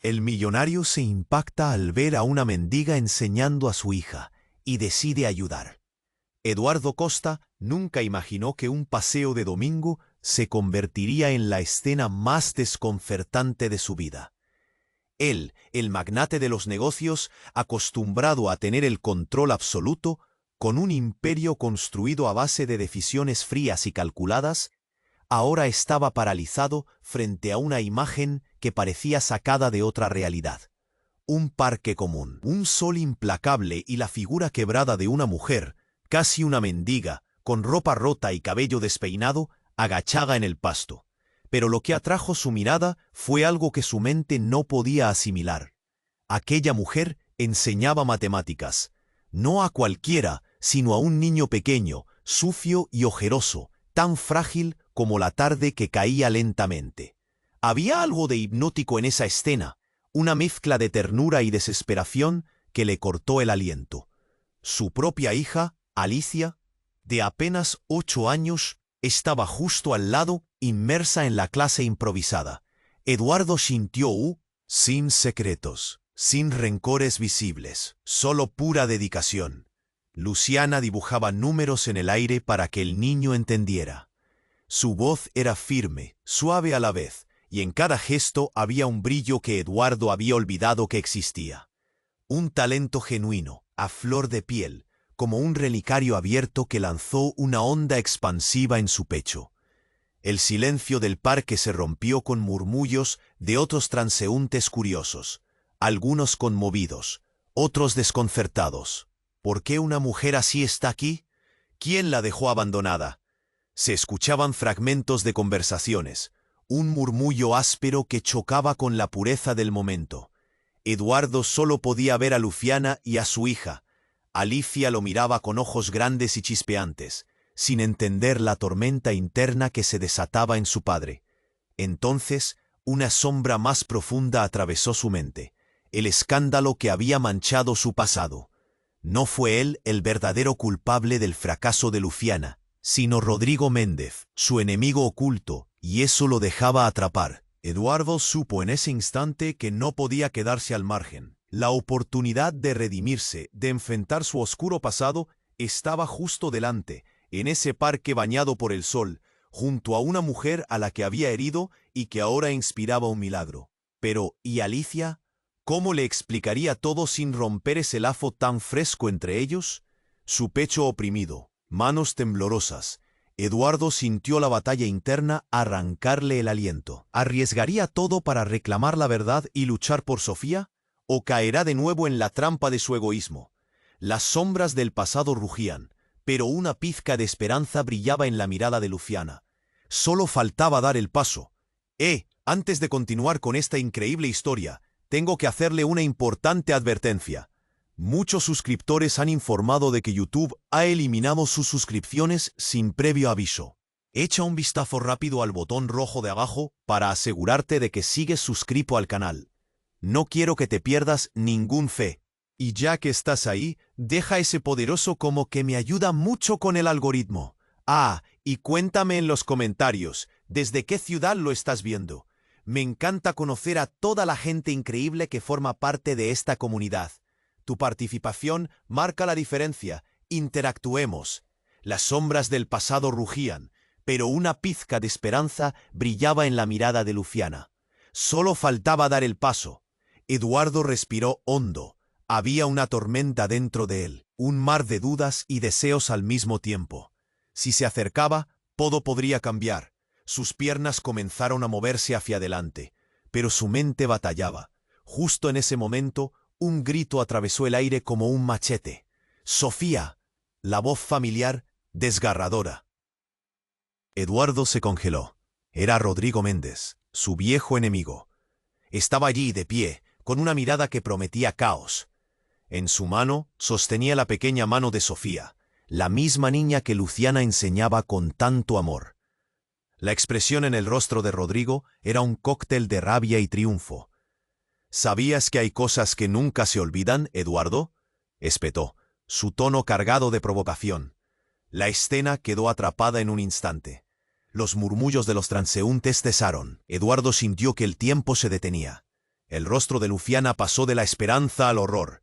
El millonario se impacta al ver a una mendiga enseñando a su hija y decide ayudar. Eduardo Costa nunca imaginó que un paseo de domingo se convertiría en la escena más desconcertante de su vida. Él, el magnate de los negocios, acostumbrado a tener el control absoluto, con un imperio construido a base de decisiones frías y calculadas, ahora estaba paralizado frente a una imagen que parecía sacada de otra realidad. Un parque común, un sol implacable y la figura quebrada de una mujer, casi una mendiga, con ropa rota y cabello despeinado, agachada en el pasto. Pero lo que atrajo su mirada fue algo que su mente no podía asimilar. Aquella mujer enseñaba matemáticas, no a cualquiera, sino a un niño pequeño, sucio y ojeroso, tan frágil como la tarde que caía lentamente. Había algo de hipnótico en esa escena, una mezcla de ternura y desesperación que le cortó el aliento. Su propia hija, Alicia, de apenas 8 años, estaba justo al lado, inmersa en la clase improvisada. Eduardo sintió sin secretos, sin rencores visibles, solo pura dedicación. Luciana dibujaba números en el aire para que el niño entendiera. Su voz era firme, suave a la vez, y en cada gesto había un brillo que Eduardo había olvidado que existía. Un talento genuino, a flor de piel, como un relicario abierto que lanzó una onda expansiva en su pecho. El silencio del parque se rompió con murmullos de otros transeúntes curiosos, algunos conmovidos, otros desconcertados. ¿Por qué una mujer así está aquí? ¿Quién la dejó abandonada? Se escuchaban fragmentos de conversaciones, un murmullo áspero que chocaba con la pureza del momento. Eduardo solo podía ver a Luciana y a su hija. Alicia lo miraba con ojos grandes y chispeantes, sin entender la tormenta interna que se desataba en su padre. Entonces, una sombra más profunda atravesó su mente, el escándalo que había manchado su pasado. No fue él el verdadero culpable del fracaso de Luciana, sino Rodrigo Méndez, su enemigo oculto, y eso lo dejaba atrapar. Eduardo supo en ese instante que no podía quedarse al margen. La oportunidad de redimirse, de enfrentar su oscuro pasado, estaba justo delante, en ese parque bañado por el sol, junto a una mujer a la que había herido y que ahora inspiraba un milagro. Pero, ¿y Alicia? ¿Cómo le explicaría todo sin romper ese lazo tan fresco entre ellos? Su pecho oprimido, manos temblorosas. Eduardo sintió la batalla interna arrancarle el aliento. ¿Arriesgaría todo para reclamar la verdad y luchar por Sofía? ¿O caerá de nuevo en la trampa de su egoísmo? Las sombras del pasado rugían, pero una pizca de esperanza brillaba en la mirada de Luciana. Solo faltaba dar el paso. Antes de continuar con esta increíble historia, tengo que hacerle una importante advertencia. Muchos suscriptores han informado de que YouTube ha eliminado sus suscripciones sin previo aviso. Echa un vistazo rápido al botón rojo de abajo para asegurarte de que sigues suscrito al canal. No quiero que te pierdas ningún fe. Y ya que estás ahí, deja ese poderoso como que me ayuda mucho con el algoritmo. Y cuéntame en los comentarios, ¿desde qué ciudad lo estás viendo? Me encanta conocer a toda la gente increíble que forma parte de esta comunidad. Tu participación marca la diferencia. Interactuemos. Las sombras del pasado rugían, pero una pizca de esperanza brillaba en la mirada de Luciana. Solo faltaba dar el paso. Eduardo respiró hondo. Había una tormenta dentro de él, un mar de dudas y deseos al mismo tiempo. Si se acercaba, todo podría cambiar. Sus piernas comenzaron a moverse hacia adelante, pero su mente batallaba. Justo en ese momento, un grito atravesó el aire como un machete. ¡Sofía! La voz familiar, desgarradora. Eduardo se congeló. Era Rodrigo Méndez, su viejo enemigo. Estaba allí de pie, con una mirada que prometía caos. En su mano sostenía la pequeña mano de Sofía, la misma niña que Luciana enseñaba con tanto amor. La expresión en el rostro de Rodrigo era un cóctel de rabia y triunfo. ¿Sabías que hay cosas que nunca se olvidan, Eduardo?, espetó, su tono cargado de provocación. La escena quedó atrapada en un instante. Los murmullos de los transeúntes cesaron. Eduardo sintió que el tiempo se detenía. El rostro de Luciana pasó de la esperanza al horror.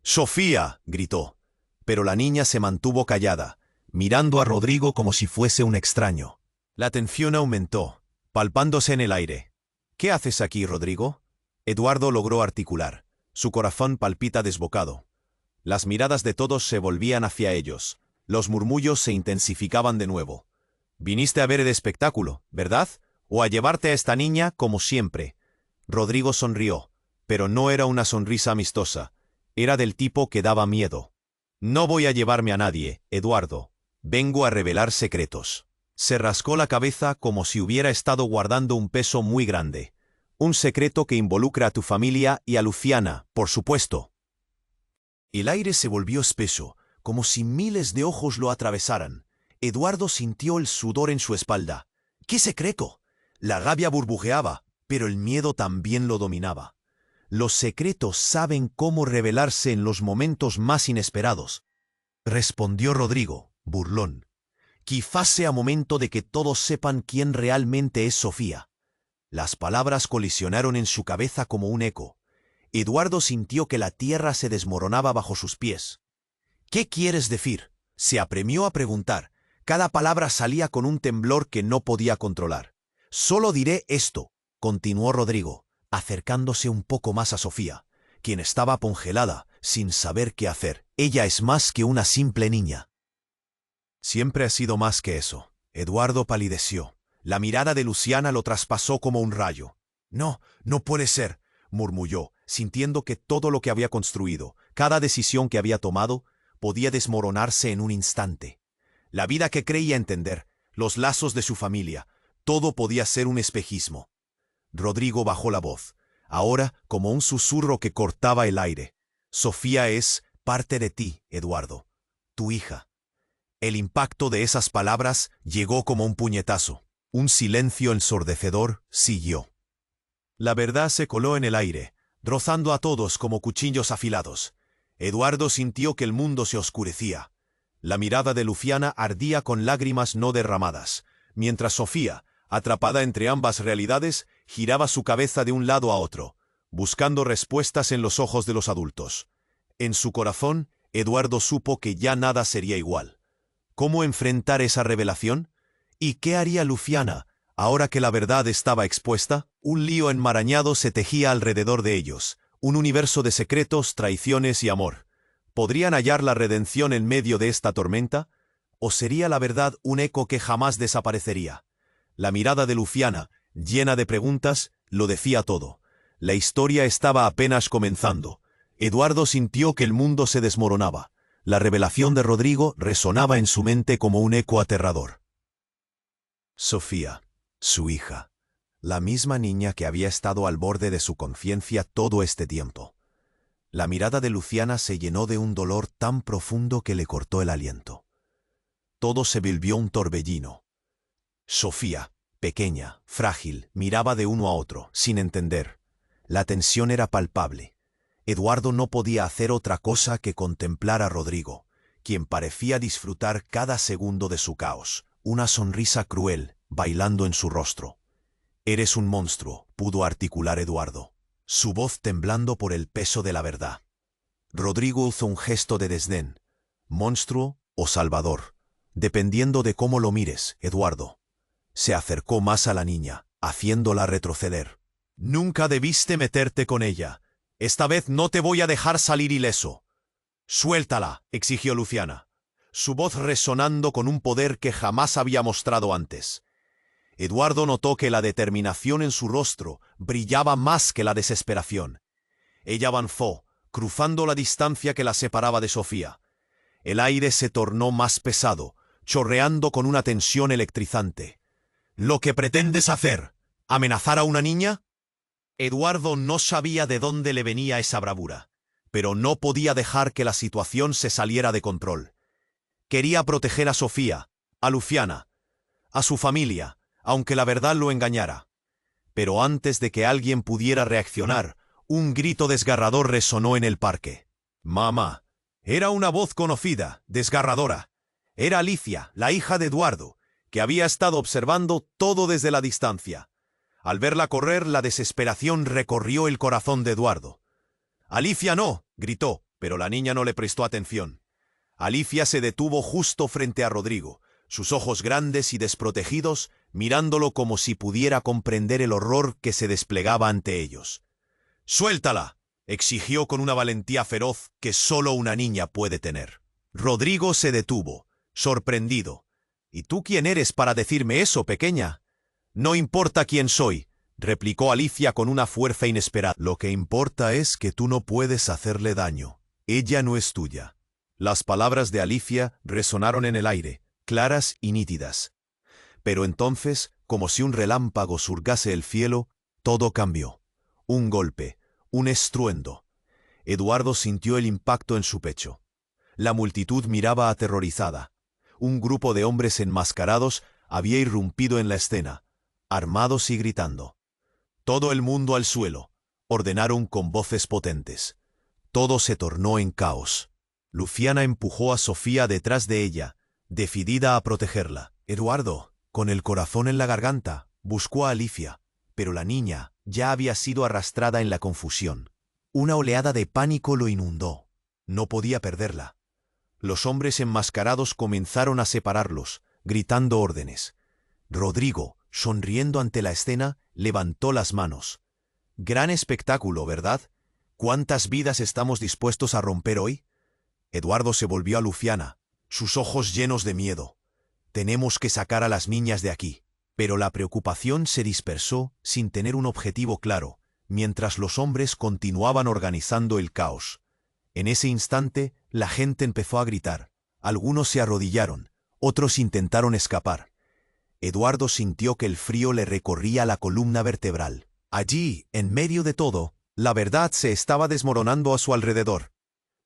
«¡Sofía!», gritó. Pero la niña se mantuvo callada, mirando a Rodrigo como si fuese un extraño. La tensión aumentó, palpándose en el aire. «¿Qué haces aquí, Rodrigo?», Eduardo logró articular. Su corazón palpita desbocado. Las miradas de todos se volvían hacia ellos. Los murmullos se intensificaban de nuevo. «Viniste a ver el espectáculo, ¿verdad? ¿O a llevarte a esta niña como siempre?». Rodrigo sonrió, pero no era una sonrisa amistosa. Era del tipo que daba miedo. «No voy a llevarme a nadie, Eduardo. Vengo a revelar secretos». Se rascó la cabeza como si hubiera estado guardando un peso muy grande. «Un secreto que involucra a tu familia y a Luciana, por supuesto». El aire se volvió espeso, como si miles de ojos lo atravesaran. Eduardo sintió el sudor en su espalda. «¿Qué secreto?». La rabia burbujeaba, pero el miedo también lo dominaba. Los secretos saben cómo revelarse en los momentos más inesperados, respondió Rodrigo, burlón. «Quizás sea momento de que todos sepan quién realmente es Sofía». Las palabras colisionaron en su cabeza como un eco. Eduardo sintió que la tierra se desmoronaba bajo sus pies. «¿Qué quieres decir?», se apremió a preguntar. Cada palabra salía con un temblor que no podía controlar. «Solo diré esto», continuó Rodrigo, acercándose un poco más a Sofía, quien estaba congelada, sin saber qué hacer. «Ella es más que una simple niña». «Siempre ha sido más que eso». Eduardo palideció. La mirada de Luciana lo traspasó como un rayo. «No, no puede ser», murmulló, sintiendo que todo lo que había construido, cada decisión que había tomado, podía desmoronarse en un instante. La vida que creía entender, los lazos de su familia, todo podía ser un espejismo. Rodrigo bajó la voz, ahora como un susurro que cortaba el aire. «Sofía es parte de ti, Eduardo, tu hija». El impacto de esas palabras llegó como un puñetazo. Un silencio ensordecedor siguió. La verdad se coló en el aire, rozando a todos como cuchillos afilados. Eduardo sintió que el mundo se oscurecía. La mirada de Luciana ardía con lágrimas no derramadas, mientras Sofía, atrapada entre ambas realidades, giraba su cabeza de un lado a otro, buscando respuestas en los ojos de los adultos. En su corazón, Eduardo supo que ya nada sería igual. ¿Cómo enfrentar esa revelación? ¿Y qué haría Luciana, ahora que la verdad estaba expuesta? Un lío enmarañado se tejía alrededor de ellos, un universo de secretos, traiciones y amor. ¿Podrían hallar la redención en medio de esta tormenta? ¿O sería la verdad un eco que jamás desaparecería? La mirada de Luciana, llena de preguntas, lo decía todo. La historia estaba apenas comenzando. Eduardo sintió que el mundo se desmoronaba. La revelación de Rodrigo resonaba en su mente como un eco aterrador. Sofía, su hija, la misma niña que había estado al borde de su conciencia todo este tiempo. La mirada de Luciana se llenó de un dolor tan profundo que le cortó el aliento. Todo se volvió un torbellino. Sofía, pequeña, frágil, miraba de uno a otro, sin entender. La tensión era palpable. Eduardo no podía hacer otra cosa que contemplar a Rodrigo, quien parecía disfrutar cada segundo de su caos, una sonrisa cruel bailando en su rostro. «Eres un monstruo», pudo articular Eduardo, su voz temblando por el peso de la verdad. Rodrigo hizo un gesto de desdén. «¿Monstruo o salvador? Dependiendo de cómo lo mires, Eduardo». Se acercó más a la niña, haciéndola retroceder. «Nunca debiste meterte con ella. Esta vez no te voy a dejar salir ileso». «Suéltala», exigió Luciana, su voz resonando con un poder que jamás había mostrado antes. Eduardo notó que la determinación en su rostro brillaba más que la desesperación. Ella avanzó, cruzando la distancia que la separaba de Sofía. El aire se tornó más pesado, chorreando con una tensión electrizante. «¿Lo que pretendes hacer? ¿Amenazar a una niña?». Eduardo no sabía de dónde le venía esa bravura, pero no podía dejar que la situación se saliera de control. Quería proteger a Sofía, a Luciana, a su familia, aunque la verdad lo engañara. Pero antes de que alguien pudiera reaccionar, un grito desgarrador resonó en el parque. «Mamá». Era una voz conocida, desgarradora. Era Alicia, la hija de Eduardo, que había estado observando todo desde la distancia. Al verla correr, la desesperación recorrió el corazón de Eduardo. «Alicia, no», gritó, pero la niña no le prestó atención. Alicia se detuvo justo frente a Rodrigo, sus ojos grandes y desprotegidos, mirándolo como si pudiera comprender el horror que se desplegaba ante ellos. «¡Suéltala!», exigió con una valentía feroz que solo una niña puede tener. Rodrigo se detuvo, sorprendido. «¿Y tú quién eres para decirme eso, pequeña?». «No importa quién soy», replicó Alicia con una fuerza inesperada. «Lo que importa es que tú no puedes hacerle daño. Ella no es tuya». Las palabras de Alicia resonaron en el aire, claras y nítidas. Pero entonces, como si un relámpago surgase el cielo, todo cambió. Un golpe, un estruendo. Eduardo sintió el impacto en su pecho. La multitud miraba aterrorizada. Un grupo de hombres enmascarados había irrumpido en la escena, armados y gritando. «Todo el mundo al suelo», ordenaron con voces potentes. Todo se tornó en caos. Luciana empujó a Sofía detrás de ella, decidida a protegerla. Eduardo, con el corazón en la garganta, buscó a Alicia, pero la niña ya había sido arrastrada en la confusión. Una oleada de pánico lo inundó. No podía perderla. Los hombres enmascarados comenzaron a separarlos, gritando órdenes. Rodrigo, sonriendo ante la escena, levantó las manos. «Gran espectáculo, ¿verdad? ¿Cuántas vidas estamos dispuestos a romper hoy?». Eduardo se volvió a Luciana, sus ojos llenos de miedo. «Tenemos que sacar a las niñas de aquí». Pero la preocupación se dispersó sin tener un objetivo claro, mientras los hombres continuaban organizando el caos. En ese instante, la gente empezó a gritar. Algunos se arrodillaron, otros intentaron escapar. Eduardo sintió que el frío le recorría la columna vertebral. Allí, en medio de todo, la verdad se estaba desmoronando a su alrededor.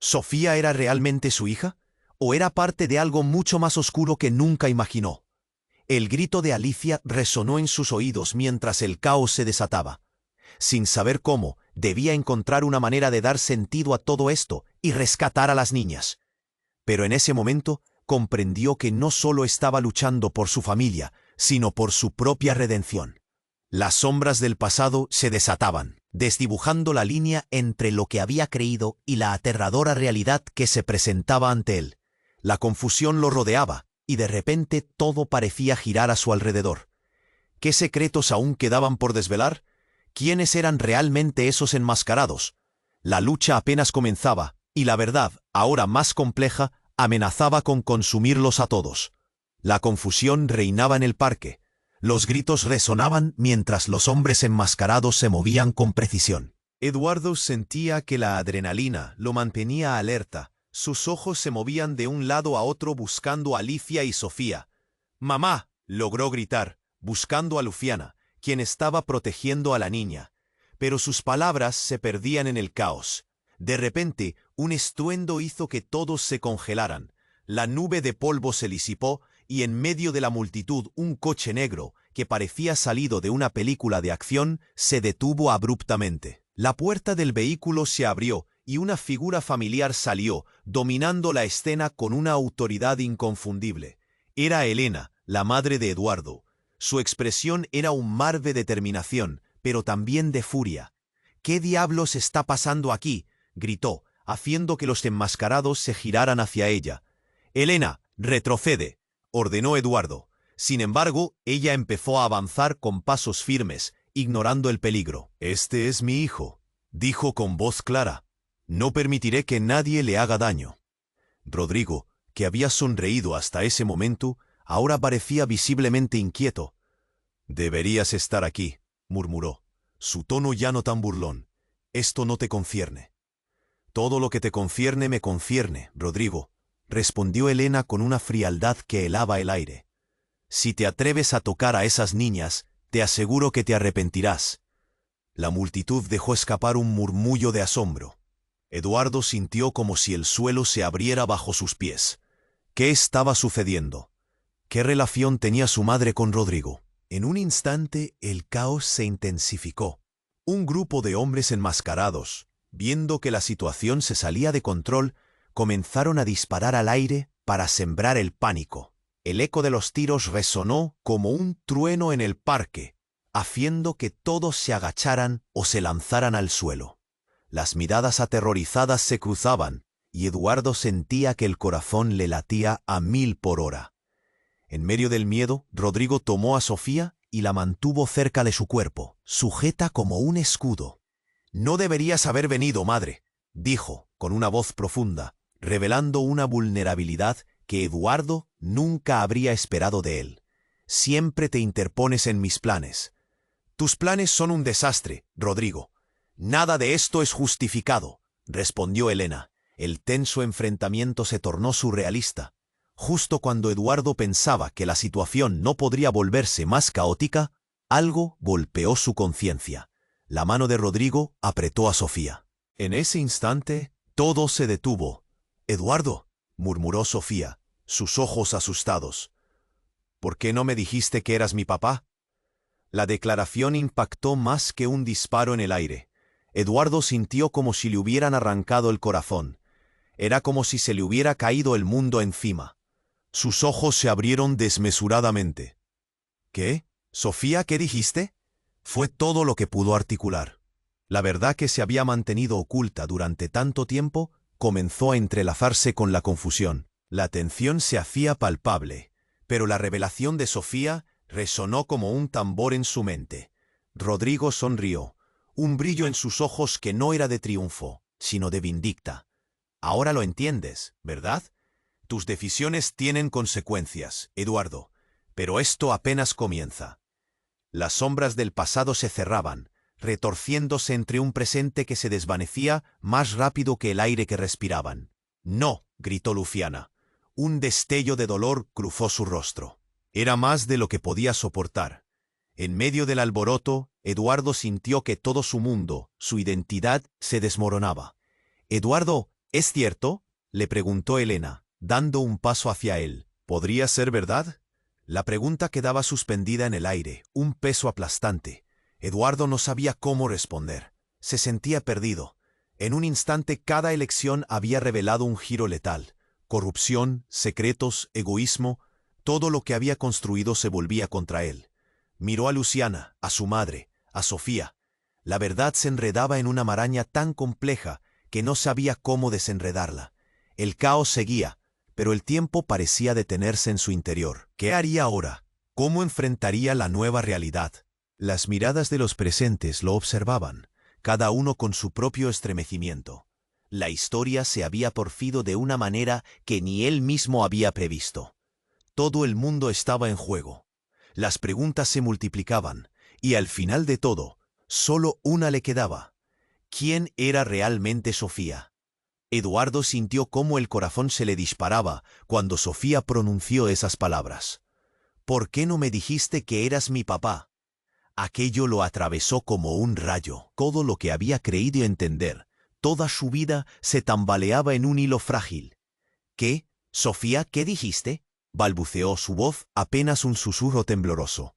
¿Sofía era realmente su hija? ¿O era parte de algo mucho más oscuro que nunca imaginó? El grito de Alicia resonó en sus oídos mientras el caos se desataba. Sin saber cómo, debía encontrar una manera de dar sentido a todo esto y rescatar a las niñas. Pero en ese momento comprendió que no solo estaba luchando por su familia, sino por su propia redención. Las sombras del pasado se desataban, desdibujando la línea entre lo que había creído y la aterradora realidad que se presentaba ante él. La confusión lo rodeaba, y de repente todo parecía girar a su alrededor. ¿Qué secretos aún quedaban por desvelar? ¿Quiénes eran realmente esos enmascarados? La lucha apenas comenzaba, y la verdad, ahora más compleja, amenazaba con consumirlos a todos. La confusión reinaba en el parque. Los gritos resonaban mientras los hombres enmascarados se movían con precisión. Eduardo sentía que la adrenalina lo mantenía alerta. Sus ojos se movían de un lado a otro buscando a Alicia y Sofía. «¡Mamá!», logró gritar, buscando a Luciana, quien estaba protegiendo a la niña. Pero sus palabras se perdían en el caos. De repente, un estruendo hizo que todos se congelaran. La nube de polvo se disipó y en medio de la multitud un coche negro, que parecía salido de una película de acción, se detuvo abruptamente. La puerta del vehículo se abrió y una figura familiar salió, dominando la escena con una autoridad inconfundible. Era Elena, la madre de Eduardo. Su expresión era un mar de determinación, pero también de furia. «¿Qué diablos está pasando aquí?», gritó, haciendo que los enmascarados se giraran hacia ella. «Elena, retrocede», ordenó Eduardo. Sin embargo, ella empezó a avanzar con pasos firmes, ignorando el peligro. «Este es mi hijo», dijo con voz clara. «No permitiré que nadie le haga daño». Rodrigo, que había sonreído hasta ese momento, ahora parecía visiblemente inquieto. «Deberías estar aquí», murmuró, su tono ya no tan burlón. «Esto no te concierne». «Todo lo que te concierne me concierne, Rodrigo», respondió Elena con una frialdad que helaba el aire. «Si te atreves a tocar a esas niñas, te aseguro que te arrepentirás». La multitud dejó escapar un murmullo de asombro. Eduardo sintió como si el suelo se abriera bajo sus pies. ¿Qué estaba sucediendo? ¿Qué relación tenía su madre con Rodrigo? En un instante el caos se intensificó. Un grupo de hombres enmascarados, viendo que la situación se salía de control, comenzaron a disparar al aire para sembrar el pánico. El eco de los tiros resonó como un trueno en el parque. haciendo que todos se agacharan o se lanzaran al suelo. Las miradas aterrorizadas se cruzaban, y Eduardo sentía que el corazón le latía a 1000 por hora. En medio del miedo, Rodrigo tomó a Sofía y la mantuvo cerca de su cuerpo, sujeta como un escudo. «No deberías haber venido, madre», dijo, con una voz profunda, revelando una vulnerabilidad que Eduardo nunca habría esperado de él. «Siempre te interpones en mis planes». «Tus planes son un desastre, Rodrigo. Nada de esto es justificado», respondió Elena. El tenso enfrentamiento se tornó surrealista. Justo cuando Eduardo pensaba que la situación no podría volverse más caótica, algo golpeó su conciencia. La mano de Rodrigo apretó a Sofía. En ese instante, todo se detuvo. «Eduardo», murmuró Sofía, sus ojos asustados. «¿Por qué no me dijiste que eras mi papá?» La declaración impactó más que un disparo en el aire. Eduardo sintió como si le hubieran arrancado el corazón. Era como si se le hubiera caído el mundo encima. Sus ojos se abrieron desmesuradamente. «¿Qué? Sofía, ¿qué dijiste?» Fue todo lo que pudo articular. La verdad que se había mantenido oculta durante tanto tiempo comenzó a entrelazarse con la confusión. La tensión se hacía palpable, pero la revelación de Sofía resonó como un tambor en su mente. Rodrigo sonrió, un brillo en sus ojos que no era de triunfo, sino de vindicta. «Ahora lo entiendes, ¿verdad? Tus decisiones tienen consecuencias, Eduardo, pero esto apenas comienza». Las sombras del pasado se cerraban, retorciéndose entre un presente que se desvanecía más rápido que el aire que respiraban. «No», gritó Luciana. Un destello de dolor cruzó su rostro. Era más de lo que podía soportar. En medio del alboroto, Eduardo sintió que todo su mundo, su identidad, se desmoronaba. «Eduardo, ¿es cierto?», le preguntó Elena, dando un paso hacia él. ¿Podría ser verdad? La pregunta quedaba suspendida en el aire, un peso aplastante. Eduardo no sabía cómo responder. Se sentía perdido. En un instante cada elección había revelado un giro letal. Corrupción, secretos, egoísmo, todo lo que había construido se volvía contra él. Miró a Luciana, a su madre, a Sofía. La verdad se enredaba en una maraña tan compleja que no sabía cómo desenredarla. El caos seguía, pero el tiempo parecía detenerse en su interior. ¿Qué haría ahora? ¿Cómo enfrentaría la nueva realidad? Las miradas de los presentes lo observaban, cada uno con su propio estremecimiento. La historia se había porfido de una manera que ni él mismo había previsto. Todo el mundo estaba en juego. Las preguntas se multiplicaban, y al final de todo, solo una le quedaba. ¿Quién era realmente Sofía? Eduardo sintió cómo el corazón se le disparaba cuando Sofía pronunció esas palabras. «¿Por qué no me dijiste que eras mi papá?». Aquello lo atravesó como un rayo. Todo lo que había creído entender, toda su vida se tambaleaba en un hilo frágil. «¿Qué? Sofía, ¿qué dijiste?», balbuceó, su voz apenas un susurro tembloroso.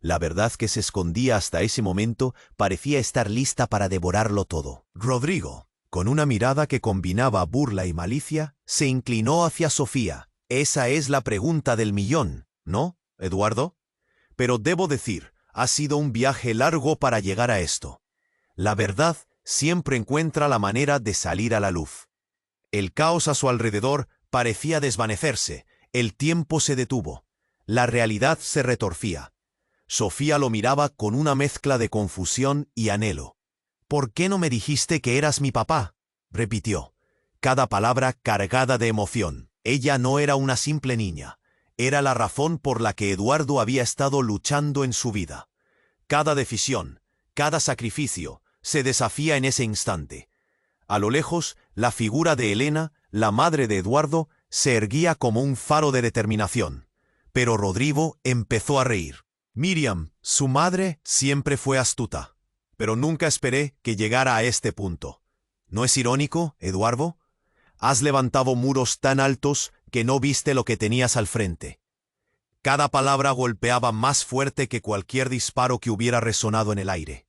La verdad que se escondía hasta ese momento parecía estar lista para devorarlo todo. Rodrigo, con una mirada que combinaba burla y malicia, se inclinó hacia Sofía. «Esa es la pregunta del millón, ¿no, Eduardo? Pero debo decir, ha sido un viaje largo para llegar a esto. La verdad siempre encuentra la manera de salir a la luz». El caos a su alrededor parecía desvanecerse, el tiempo se detuvo, la realidad se retorcía. Sofía lo miraba con una mezcla de confusión y anhelo. «¿Por qué no me dijiste que eras mi papá?», repitió, cada palabra cargada de emoción. Ella no era una simple niña, era la razón por la que Eduardo había estado luchando en su vida. Cada decisión, cada sacrificio, se desafía en ese instante. A lo lejos, la figura de Elena, la madre de Eduardo, se erguía como un faro de determinación. Pero Rodrigo empezó a reír. «Miriam, su madre, siempre fue astuta, pero nunca esperé que llegara a este punto. ¿No es irónico, Eduardo? Has levantado muros tan altos que no viste lo que tenías al frente». Cada palabra golpeaba más fuerte que cualquier disparo que hubiera resonado en el aire.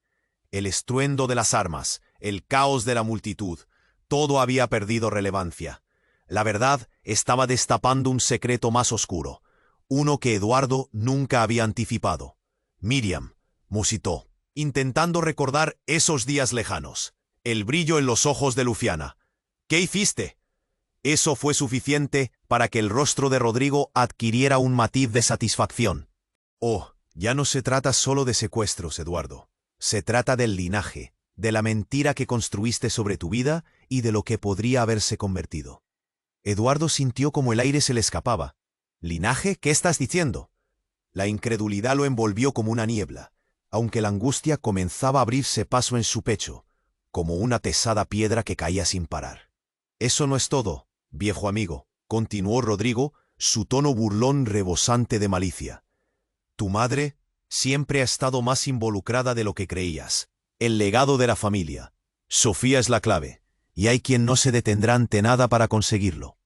El estruendo de las armas, el caos de la multitud, todo había perdido relevancia. La verdad estaba destapando un secreto más oscuro, uno que Eduardo nunca había anticipado. Miriam, musitó, intentando recordar esos días lejanos, el brillo en los ojos de Luciana. ¿Qué hiciste? Eso fue suficiente para que el rostro de Rodrigo adquiriera un matiz de satisfacción. Oh, ya no se trata solo de secuestros, Eduardo. Se trata del linaje, de la mentira que construiste sobre tu vida y de lo que podría haberse convertido. Eduardo sintió como el aire se le escapaba. ¿Linaje? ¿Qué estás diciendo? La incredulidad lo envolvió como una niebla, aunque la angustia comenzaba a abrirse paso en su pecho, como una pesada piedra que caía sin parar. Eso no es todo, viejo amigo, continuó Rodrigo, su tono burlón rebosante de malicia. Tu madre siempre ha estado más involucrada de lo que creías. El legado de la familia. Sofía es la clave, y hay quien no se detendrá ante nada para conseguirlo.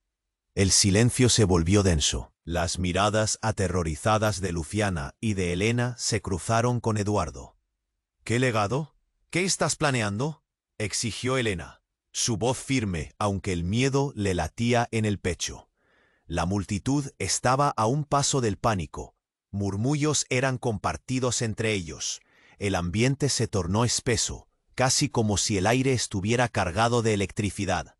El silencio se volvió denso. Las miradas aterrorizadas de Luciana y de Elena se cruzaron con Eduardo. ¿Qué legado? ¿Qué estás planeando? Exigió Elena, su voz firme, aunque el miedo le latía en el pecho. La multitud estaba a un paso del pánico. Murmullos eran compartidos entre ellos. El ambiente se tornó espeso, casi como si el aire estuviera cargado de electricidad.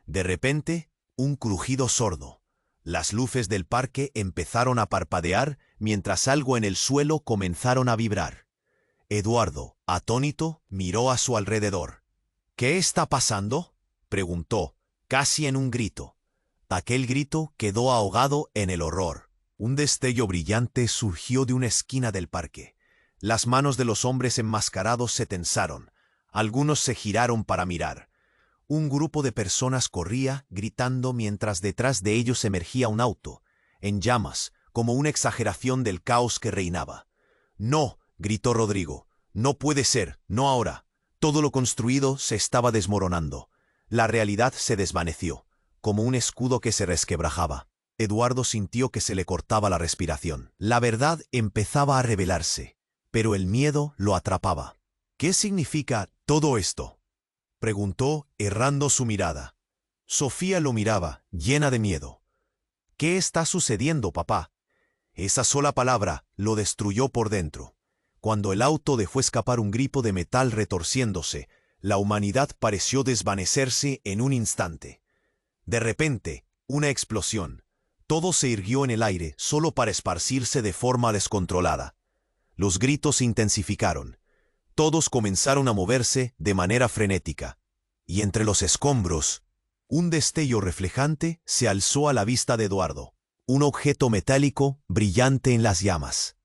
De repente, un crujido sordo. Las luces del parque empezaron a parpadear mientras algo en el suelo comenzaron a vibrar. Eduardo, atónito, miró a su alrededor. ¿Qué está pasando?, preguntó, casi en un grito. Aquel grito quedó ahogado en el horror. Un destello brillante surgió de una esquina del parque. Las manos de los hombres enmascarados se tensaron. Algunos se giraron para mirar. Un grupo de personas corría, gritando, mientras detrás de ellos emergía un auto, en llamas, como una exageración del caos que reinaba. «No», gritó Rodrigo, «no puede ser, no ahora». Todo lo construido se estaba desmoronando. La realidad se desvaneció, como un escudo que se resquebrajaba. Eduardo sintió que se le cortaba la respiración. La verdad empezaba a revelarse, pero el miedo lo atrapaba. «¿Qué significa todo esto?», preguntó, errando su mirada. Sofía lo miraba, llena de miedo. «¿Qué está sucediendo, papá?». Esa sola palabra lo destruyó por dentro. Cuando el auto dejó escapar un grito de metal retorciéndose, la humanidad pareció desvanecerse en un instante. De repente, una explosión. Todo se irguió en el aire solo para esparcirse de forma descontrolada. Los gritos se intensificaron. Todos comenzaron a moverse de manera frenética. Y entre los escombros, un destello reflejante se alzó a la vista de Eduardo. Un objeto metálico brillante en las llamas.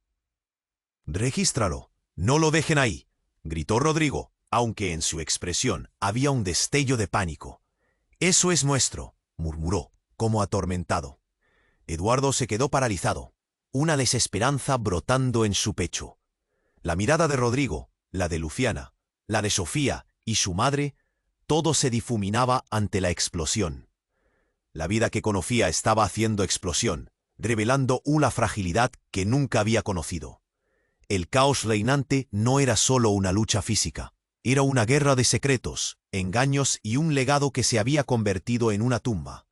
«Regístralo, no lo dejen ahí», gritó Rodrigo, aunque en su expresión había un destello de pánico. «Eso es nuestro», murmuró, como atormentado. Eduardo se quedó paralizado, una desesperanza brotando en su pecho. La mirada de Rodrigo, la de Luciana, la de Sofía y su madre, todo se difuminaba ante la explosión. La vida que conocía estaba haciendo explosión, revelando una fragilidad que nunca había conocido. El caos reinante no era solo una lucha física, era una guerra de secretos, engaños y un legado que se había convertido en una tumba.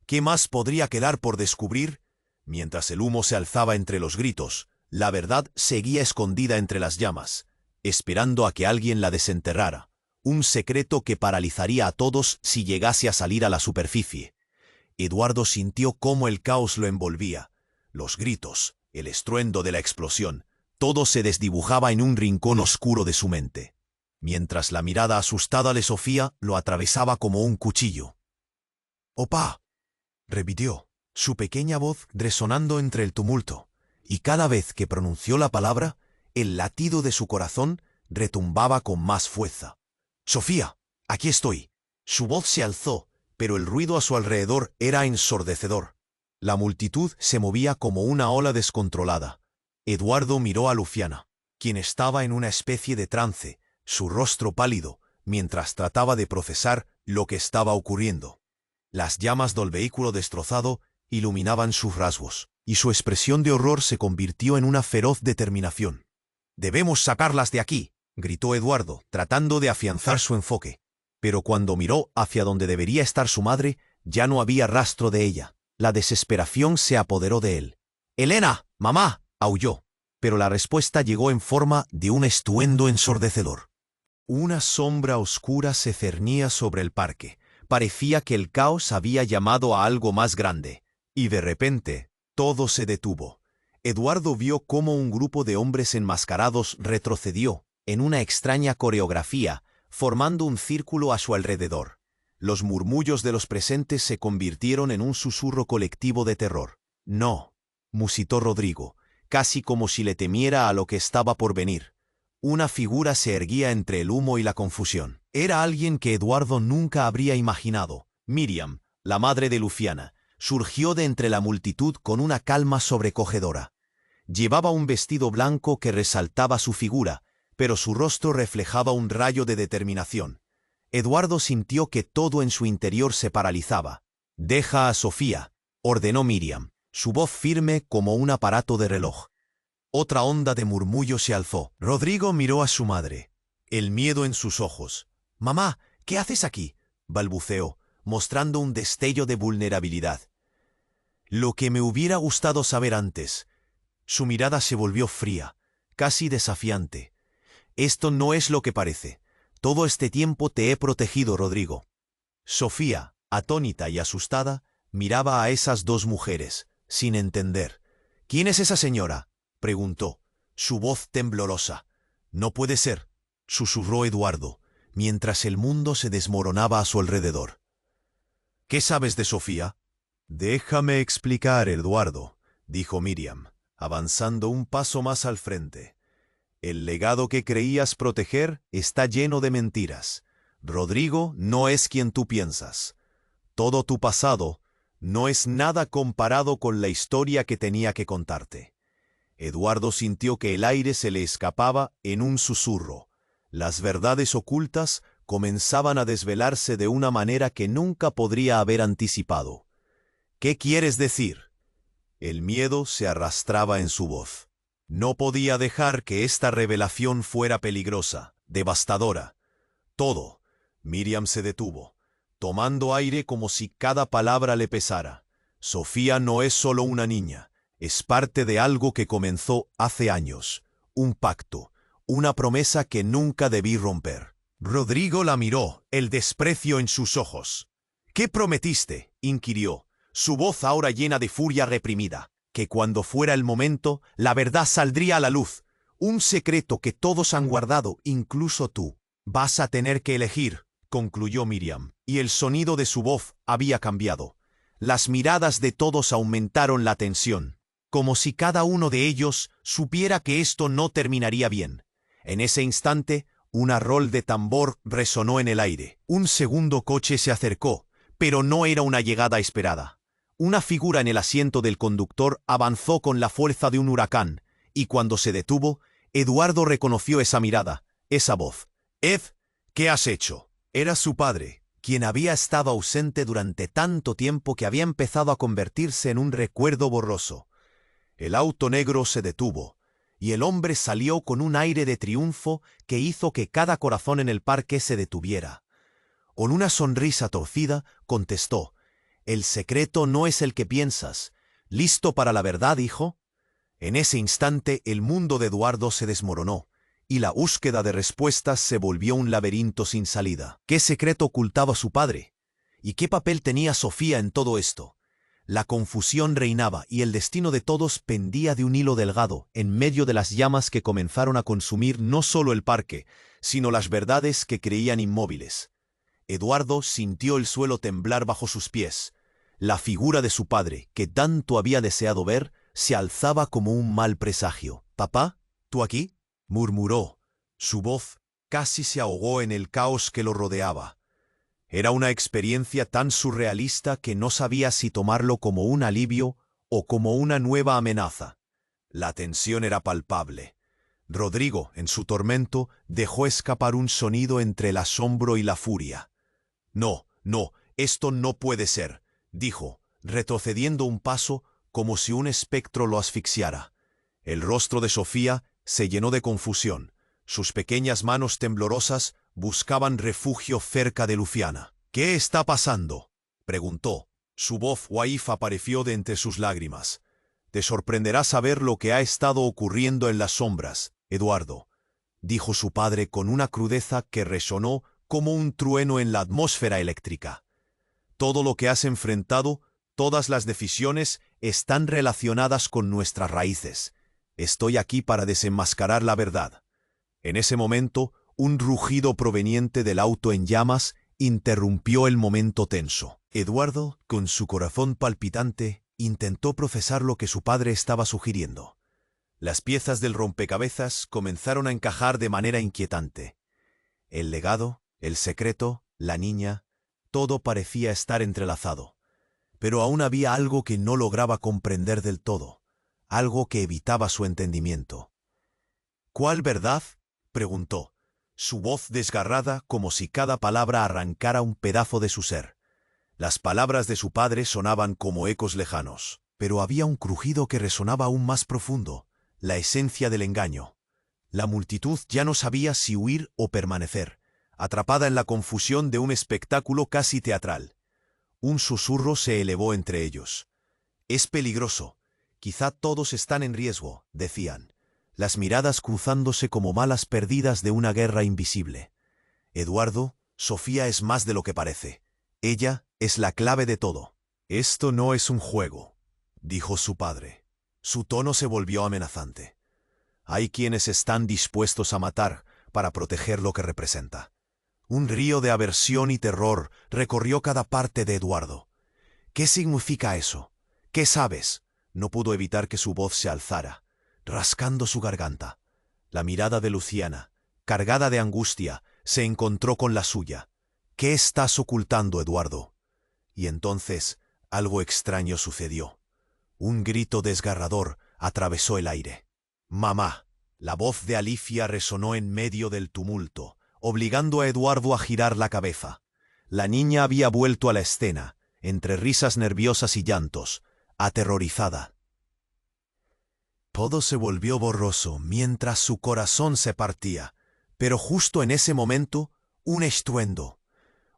¿Qué más podría quedar por descubrir? Mientras el humo se alzaba entre los gritos, la verdad seguía escondida entre las llamas, esperando a que alguien la desenterrara, un secreto que paralizaría a todos si llegase a salir a la superficie. Eduardo sintió cómo el caos lo envolvía, los gritos, el estruendo de la explosión, todo se desdibujaba en un rincón oscuro de su mente, mientras la mirada asustada de Sofía lo atravesaba como un cuchillo. «¡Opá!», repitió, su pequeña voz resonando entre el tumulto, y cada vez que pronunció la palabra, el latido de su corazón retumbaba con más fuerza. «Sofía, aquí estoy». Su voz se alzó, pero el ruido a su alrededor era ensordecedor. La multitud se movía como una ola descontrolada. Eduardo miró a Luciana, quien estaba en una especie de trance, su rostro pálido, mientras trataba de procesar lo que estaba ocurriendo. Las llamas del vehículo destrozado iluminaban sus rasgos, y su expresión de horror se convirtió en una feroz determinación. «Debemos sacarlas de aquí», gritó Eduardo, tratando de afianzar su enfoque. Pero cuando miró hacia donde debería estar su madre, ya no había rastro de ella. La desesperación se apoderó de él. «¡Elena! ¡Mamá!», aulló. pero la respuesta llegó en forma de un estruendo ensordecedor. Una sombra oscura se cernía sobre el parque. Parecía que el caos había llamado a algo más grande. Y de repente, todo se detuvo. Eduardo vio cómo un grupo de hombres enmascarados retrocedió, en una extraña coreografía, formando un círculo a su alrededor. Los murmullos de los presentes se convirtieron en un susurro colectivo de terror. «No», musitó Rodrigo, casi como si le temiera a lo que estaba por venir. Una figura se erguía entre el humo y la confusión. Era alguien que Eduardo nunca habría imaginado. Miriam, la madre de Luciana, surgió de entre la multitud con una calma sobrecogedora. Llevaba un vestido blanco que resaltaba su figura, pero su rostro reflejaba un rayo de determinación. Eduardo sintió que todo en su interior se paralizaba. «Deja a Sofía», ordenó Miriam, su voz firme como un aparato de reloj. Otra onda de murmullo se alzó. Rodrigo miró a su madre, el miedo en sus ojos. «Mamá, ¿qué haces aquí?», balbuceó, mostrando un destello de vulnerabilidad. «Lo que me hubiera gustado saber antes». Su mirada se volvió fría, casi desafiante. «Esto no es lo que parece. Todo este tiempo te he protegido, Rodrigo». Sofía, atónita y asustada, miraba a esas dos mujeres, sin entender. «¿Quién es esa señora?», preguntó, su voz temblorosa. «No puede ser», susurró Eduardo, mientras el mundo se desmoronaba a su alrededor. «¿Qué sabes de Sofía?». «Déjame explicar, Eduardo», dijo Miriam, avanzando un paso más al frente. «El legado que creías proteger está lleno de mentiras. Rodrigo no es quien tú piensas. Todo tu pasado no es nada comparado con la historia que tenía que contarte». Eduardo sintió que el aire se le escapaba en un susurro. Las verdades ocultas comenzaban a desvelarse de una manera que nunca podría haber anticipado. «¿Qué quieres decir?». El miedo se arrastraba en su voz. No podía dejar que esta revelación fuera peligrosa, devastadora. Todo. Miriam se detuvo, tomando aire como si cada palabra le pesara. Sofía no es solo una niña. Es parte de algo que comenzó hace años, un pacto, una promesa que nunca debí romper. Rodrigo la miró, el desprecio en sus ojos. «¿Qué prometiste?», inquirió, su voz ahora llena de furia reprimida. «Que cuando fuera el momento, la verdad saldría a la luz, un secreto que todos han guardado, incluso tú. Vas a tener que elegir», concluyó Miriam, y el sonido de su voz había cambiado. Las miradas de todos aumentaron la tensión, como si cada uno de ellos supiera que esto no terminaría bien. En ese instante, una rol de tambor resonó en el aire. Un segundo coche se acercó, pero no era una llegada esperada. Una figura en el asiento del conductor avanzó con la fuerza de un huracán, y cuando se detuvo, Eduardo reconoció esa mirada, esa voz. «Ed, ¿qué has hecho?». Era su padre, quien había estado ausente durante tanto tiempo que había empezado a convertirse en un recuerdo borroso. El auto negro se detuvo, y el hombre salió con un aire de triunfo que hizo que cada corazón en el parque se detuviera. Con una sonrisa torcida, contestó: «El secreto no es el que piensas. ¿Listo para la verdad, hijo?». En ese instante el mundo de Eduardo se desmoronó, y la búsqueda de respuestas se volvió un laberinto sin salida. ¿Qué secreto ocultaba su padre? ¿Y qué papel tenía Sofía en todo esto? La confusión reinaba y el destino de todos pendía de un hilo delgado en medio de las llamas que comenzaron a consumir no solo el parque, sino las verdades que creían inmóviles. Eduardo sintió el suelo temblar bajo sus pies. La figura de su padre, que tanto había deseado ver, se alzaba como un mal presagio. «¿Papá? ¿Tú aquí?», murmuró. Su voz casi se ahogó en el caos que lo rodeaba. Era una experiencia tan surrealista que no sabía si tomarlo como un alivio o como una nueva amenaza. La tensión era palpable. Rodrigo, en su tormento, dejó escapar un sonido entre el asombro y la furia. «No, no, esto no puede ser», dijo, retrocediendo un paso como si un espectro lo asfixiara. El rostro de Sofía se llenó de confusión. Sus pequeñas manos temblorosas buscaban refugio cerca de Luciana. «¿Qué está pasando?», preguntó. Su voz waif apareció de entre sus lágrimas. Te sorprenderá saber lo que ha estado ocurriendo en las sombras, Eduardo, dijo su padre con una crudeza que resonó como un trueno en la atmósfera eléctrica. Todo lo que has enfrentado, todas las decisiones, están relacionadas con nuestras raíces. Estoy aquí para desenmascarar la verdad. En ese momento, un rugido proveniente del auto en llamas interrumpió el momento tenso. Eduardo, con su corazón palpitante, intentó procesar lo que su padre estaba sugiriendo. Las piezas del rompecabezas comenzaron a encajar de manera inquietante. El legado, el secreto, la niña, todo parecía estar entrelazado. Pero aún había algo que no lograba comprender del todo, algo que evitaba su entendimiento. ¿Cuál verdad?, preguntó, su voz desgarrada como si cada palabra arrancara un pedazo de su ser. Las palabras de su padre sonaban como ecos lejanos, pero había un crujido que resonaba aún más profundo, la esencia del engaño. La multitud ya no sabía si huir o permanecer, atrapada en la confusión de un espectáculo casi teatral. Un susurro se elevó entre ellos. «Es peligroso. Quizá todos están en riesgo», decían, las miradas cruzándose como balas perdidas de una guerra invisible. «Eduardo, Sofía es más de lo que parece. Ella es la clave de todo». «Esto no es un juego», dijo su padre. Su tono se volvió amenazante. «Hay quienes están dispuestos a matar para proteger lo que representa». Un río de aversión y terror recorrió cada parte de Eduardo. «¿Qué significa eso? ¿Qué sabes?». No pudo evitar que su voz se alzara, rascando su garganta. La mirada de Luciana, cargada de angustia, se encontró con la suya. «¿Qué estás ocultando, Eduardo?». Y entonces algo extraño sucedió. Un grito desgarrador atravesó el aire. «¡Mamá!». La voz de Alicia resonó en medio del tumulto, obligando a Eduardo a girar la cabeza. La niña había vuelto a la escena, entre risas nerviosas y llantos, aterrorizada. Todo se volvió borroso mientras su corazón se partía, pero justo en ese momento, un estruendo.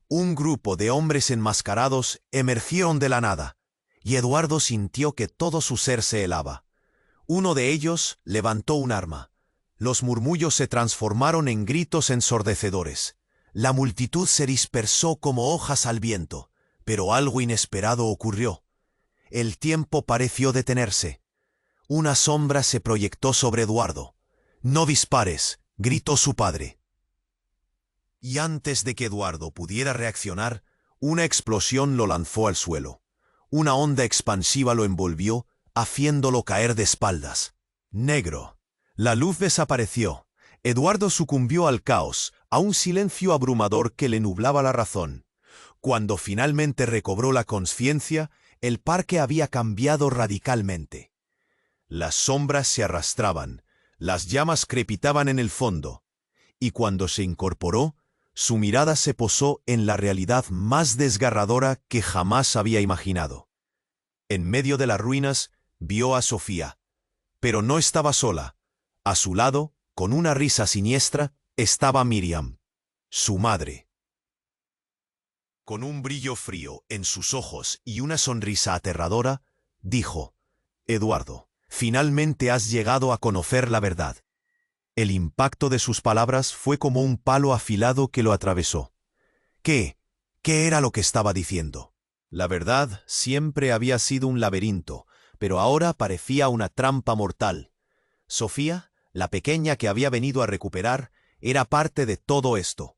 Un grupo de hombres enmascarados emergieron de la nada, y Eduardo sintió que todo su ser se helaba. Uno de ellos levantó un arma. Los murmullos se transformaron en gritos ensordecedores. La multitud se dispersó como hojas al viento, pero algo inesperado ocurrió. El tiempo pareció detenerse. Una sombra se proyectó sobre Eduardo. «¡No dispares!», gritó su padre. Y antes de que Eduardo pudiera reaccionar, una explosión lo lanzó al suelo. Una onda expansiva lo envolvió, haciéndolo caer de espaldas. Negro. La luz desapareció. Eduardo sucumbió al caos, a un silencio abrumador que le nublaba la razón. Cuando finalmente recobró la conciencia, el parque había cambiado radicalmente. Las sombras se arrastraban, las llamas crepitaban en el fondo, y cuando se incorporó, su mirada se posó en la realidad más desgarradora que jamás había imaginado. En medio de las ruinas, vio a Sofía, pero no estaba sola. A su lado, con una risa siniestra, estaba Miriam, su madre. Con un brillo frío en sus ojos y una sonrisa aterradora, dijo: «Eduardo, finalmente has llegado a conocer la verdad». El impacto de sus palabras fue como un palo afilado que lo atravesó. ¿Qué? ¿Qué era lo que estaba diciendo? La verdad siempre había sido un laberinto, pero ahora parecía una trampa mortal. Sofía, la pequeña que había venido a recuperar, era parte de todo esto.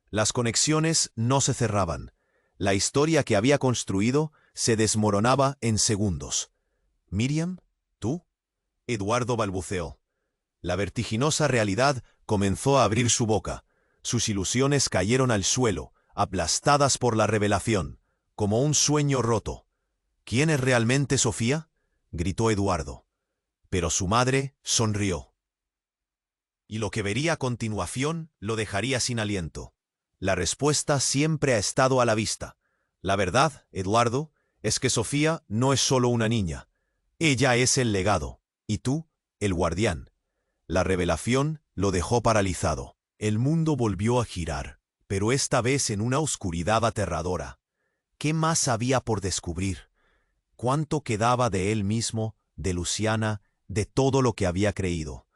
Las conexiones no se cerraban. La historia que había construido se desmoronaba en segundos. «¿Miriam? ¿Tú?», Eduardo balbuceó. La vertiginosa realidad comenzó a abrir su boca. Sus ilusiones cayeron al suelo, aplastadas por la revelación, como un sueño roto. «¿Quién es realmente Sofía?», gritó Eduardo. Pero su madre sonrió. Y lo que vería a continuación lo dejaría sin aliento. La respuesta siempre ha estado a la vista. La verdad, Eduardo, es que Sofía no es solo una niña. Ella es el legado, y tú, el guardián. La revelación lo dejó paralizado. El mundo volvió a girar, pero esta vez en una oscuridad aterradora. ¿Qué más había por descubrir? ¿Cuánto quedaba de él mismo de Luciana, de todo lo que había creído.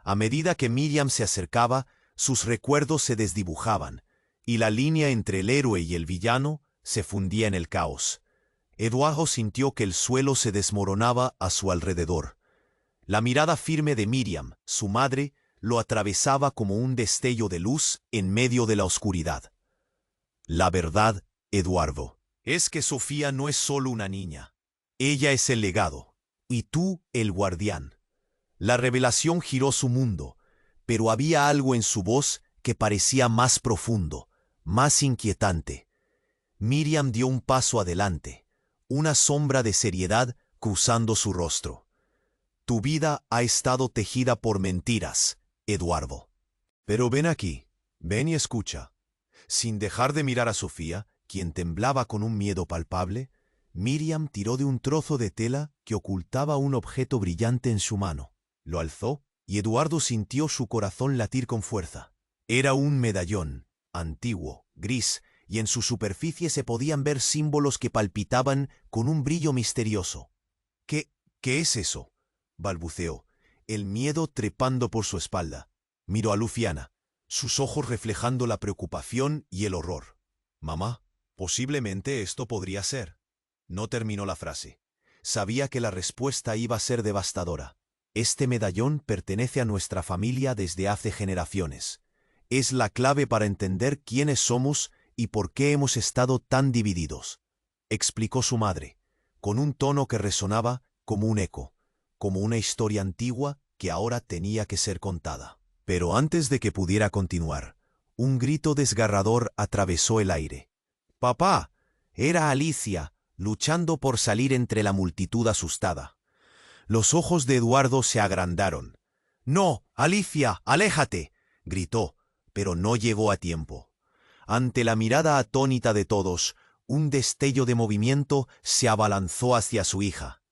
A medida que Miriam se acercaba, sus recuerdos se desdibujaban, y la línea entre el héroe y el villano se fundía en el caos. Eduardo sintió que el suelo se desmoronaba a su alrededor. La mirada firme de Miriam, su madre, lo atravesaba como un destello de luz en medio de la oscuridad. La verdad, Eduardo, es que Sofía no es solo una niña. Ella es el legado, y tú el guardián. La revelación giró su mundo, pero había algo en su voz que parecía más profundo, más inquietante. Miriam dio un paso adelante, una sombra de seriedad cruzando su rostro. Tu vida ha estado tejida por mentiras, Eduardo. Pero ven aquí, ven y escucha. Sin dejar de mirar a Sofía, quien temblaba con un miedo palpable, Miriam tiró de un trozo de tela que ocultaba un objeto brillante en su mano. Lo alzó y Eduardo sintió su corazón latir con fuerza. Era un medallón, antiguo, gris, y en su superficie se podían ver símbolos que palpitaban con un brillo misterioso. ¿Qué es eso?, balbuceó, el miedo trepando por su espalda. Miró a Luciana, sus ojos reflejando la preocupación y el horror. Mamá, posiblemente esto podría ser. No terminó la frase. Sabía que la respuesta iba a ser devastadora. Este medallón pertenece a nuestra familia desde hace generaciones. Es la clave para entender quiénes somos y por qué hemos estado tan divididos, explicó su madre, con un tono que resonaba como un eco, como una historia antigua que ahora tenía que ser contada. Pero antes de que pudiera continuar, un grito desgarrador atravesó el aire. ¡Papá! Era Alicia, luchando por salir entre la multitud asustada. Los ojos de Eduardo se agrandaron. «¡No, Alicia, aléjate!», gritó, pero no llegó a tiempo. Ante la mirada atónita de todos, un destello de movimiento se abalanzó hacia su hija.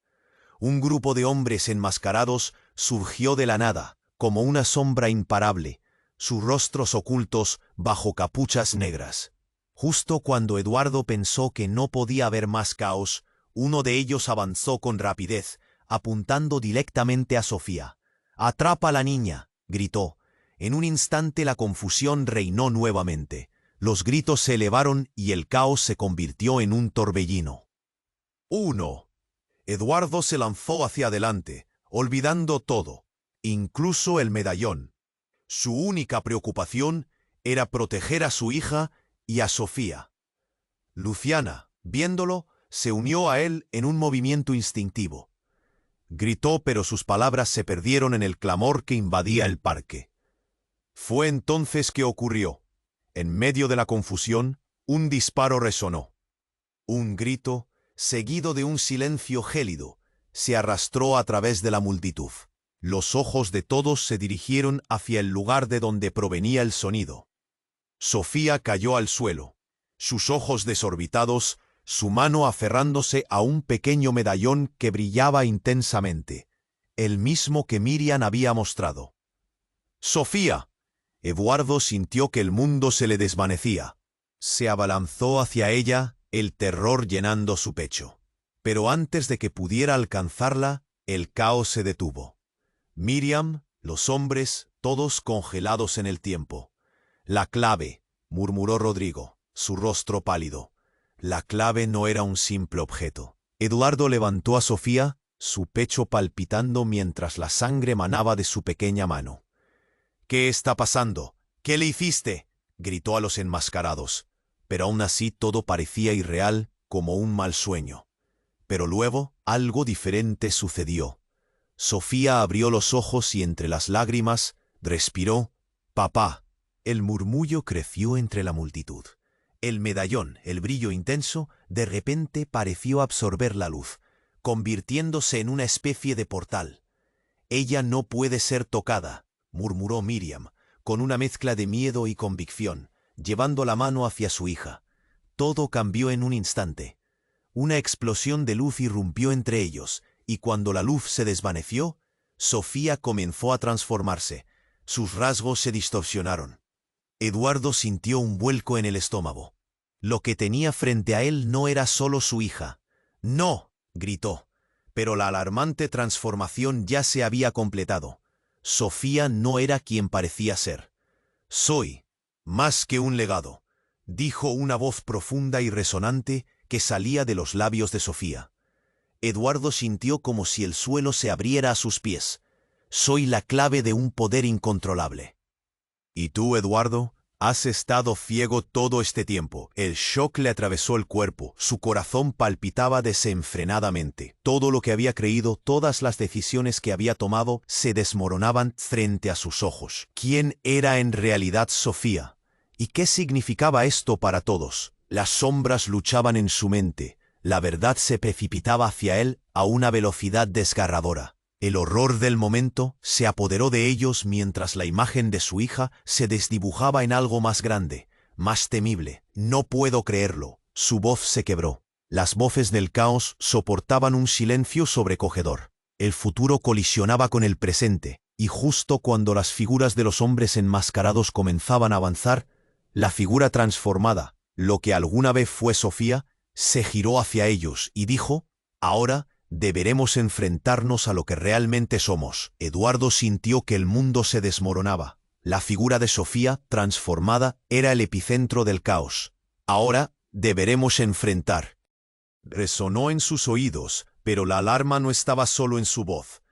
Un grupo de hombres enmascarados surgió de la nada, como una sombra imparable, sus rostros ocultos bajo capuchas negras. Justo cuando Eduardo pensó que no podía haber más caos, uno de ellos avanzó con rapidez, apuntando directamente a Sofía. «¡Atrapa a la niña!», gritó. En un instante la confusión reinó nuevamente. Los gritos se elevaron y el caos se convirtió en un torbellino. 1. Eduardo se lanzó hacia adelante, olvidando todo, incluso el medallón. Su única preocupación era proteger a su hija y a Sofía. Luciana, viéndolo, se unió a él en un movimiento instintivo. Gritó, pero sus palabras se perdieron en el clamor que invadía el parque. Fue entonces que ocurrió. En medio de la confusión, un disparo resonó. Un grito, seguido de un silencio gélido, se arrastró a través de la multitud. Los ojos de todos se dirigieron hacia el lugar de donde provenía el sonido. Sofía cayó al suelo, sus ojos desorbitados, su mano aferrándose a un pequeño medallón que brillaba intensamente, el mismo que Miriam había mostrado. «¡Sofía!». Eduardo sintió que el mundo se le desvanecía. Se abalanzó hacia ella, el terror llenando su pecho. Pero antes de que pudiera alcanzarla, el caos se detuvo. Miriam, los hombres, todos congelados en el tiempo. «La clave», murmuró Rodrigo, su rostro pálido. La clave no era un simple objeto. Eduardo levantó a Sofía, su pecho palpitando mientras la sangre manaba de su pequeña mano. «¿Qué está pasando? ¿Qué le hiciste?», gritó a los enmascarados. Pero aún así todo parecía irreal, como un mal sueño. Pero luego algo diferente sucedió. Sofía abrió los ojos y entre las lágrimas respiró. «Papá». El murmullo creció entre la multitud. El medallón, el brillo intenso, de repente pareció absorber la luz, convirtiéndose en una especie de portal. «Ella no puede ser tocada», murmuró Miriam, con una mezcla de miedo y convicción, llevando la mano hacia su hija. Todo cambió en un instante. Una explosión de luz irrumpió entre ellos, y cuando la luz se desvaneció, Sofía comenzó a transformarse. Sus rasgos se distorsionaron. Eduardo sintió un vuelco en el estómago. Lo que tenía frente a él no era solo su hija. «¡No!», gritó. Pero la alarmante transformación ya se había completado. Sofía no era quien parecía ser. «Soy más que un legado», dijo una voz profunda y resonante que salía de los labios de Sofía. Eduardo sintió como si el suelo se abriera a sus pies. «Soy la clave de un poder incontrolable». «¿Y tú, Eduardo? Has estado ciego todo este tiempo». El shock le atravesó el cuerpo, su corazón palpitaba desenfrenadamente. Todo lo que había creído, todas las decisiones que había tomado, se desmoronaban frente a sus ojos. ¿Quién era en realidad Sofía? ¿Y qué significaba esto para todos? Las sombras luchaban en su mente. La verdad se precipitaba hacia él a una velocidad desgarradora. El horror del momento se apoderó de ellos mientras la imagen de su hija se desdibujaba en algo más grande, más temible. «No puedo creerlo». Su voz se quebró. Las voces del caos soportaban un silencio sobrecogedor. El futuro colisionaba con el presente, y justo cuando las figuras de los hombres enmascarados comenzaban a avanzar, la figura transformada, lo que alguna vez fue Sofía, se giró hacia ellos y dijo: «Ahora deberemos enfrentarnos a lo que realmente somos». Eduardo sintió que el mundo se desmoronaba. La figura de Sofía, transformada, era el epicentro del caos. «Ahora deberemos enfrentar». Resonó en sus oídos, pero la alarma no estaba solo en su voz.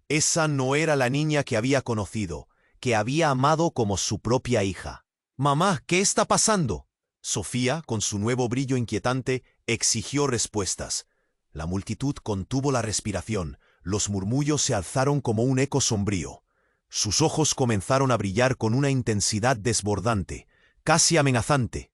Esa no era la niña que había conocido, que había amado como su propia hija. «Mamá, ¿qué está pasando?». Sofía, con su nuevo brillo inquietante, exigió respuestas. La multitud contuvo la respiración, los murmullos se alzaron como un eco sombrío. Sus ojos comenzaron a brillar con una intensidad desbordante, casi amenazante.